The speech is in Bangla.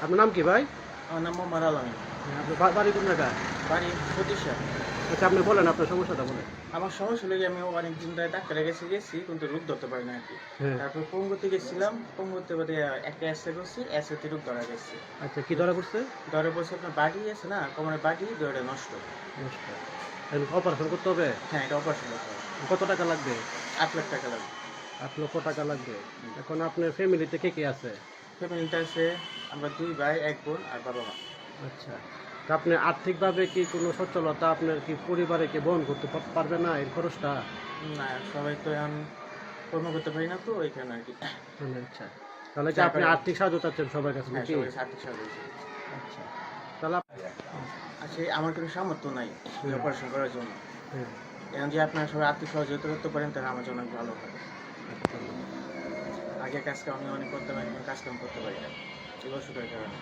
আপনার নাম কি ভাই? আমার নাম মোহাম্মদ আলমী। আপনার বাড়ি কোন জায়গায়? বাড়ি প্রতিষ্ঠা। আচ্ছা, আপনি বলেন আপনার সমস্যাটা বলেন। আমার সমস্যা হলো যে আমি অনেক দিন ধরে ডাক্তারের কাছে গেছি কিন্তু রোগ ধরতে পারি না আর কি। হ্যাঁ। তারপর পঙ্গুতে গেছিলাম, পঙ্গুতে বাদে একটা অ্যাসে করছি, অ্যাসেতে রোগ ধরা গেছে। আচ্ছা, কি ধরা পড়ছে? ধরা পড়ছে আপনার বাড়ি আছে না, কোমরের বাড়ি দুইটা নষ্ট। নমস্কার। অপারেশন করতে হবে? হ্যাঁ, এটা অপারেশন করতে হবে। কত টাকা লাগবে? 8 লাখ টাকা লাগবে। 8 লক্ষ টাকা লাগবে। এখন আপনার ফ্যামিলিতে কে কে আছে? ফ্যামিলিতে আছে আমরা 2 ভাই, 1 বোন আর বাবা-মা। আচ্ছা, তা আপনি আর্থিকভাবে কি কোনো সচ্ছলতা আপনার কি পরিবারে কি বহন করতে পারবে না এর খরচটা? না, সবাই তো এখন কর্ম করতে পারি না তো ওই কারণে আর কি। আচ্ছা, তাহলে কি আপনি আর্থিক সাহায্য চাচ্ছেন সবার কাছে হ্যাঁ, নাকি? সবাই আর্থিক সাহায্য হয়েছে। আচ্ছা, তাহলে আসলে আমার কোনো সামর্থ্য নাই এই অপারেশন করার জন্য। হ্যাঁ, এখন যে আপনারা সবাই আর্থিক সহযোগিতা করতে পারেন তাহলে আমার জন্য অনেক ভালো হয়। আচ্ছা। আগে কাজকাম আমি অনেক করতে পারি, এখন কাজকাম করতে পারি না এই অসুখের কারণে।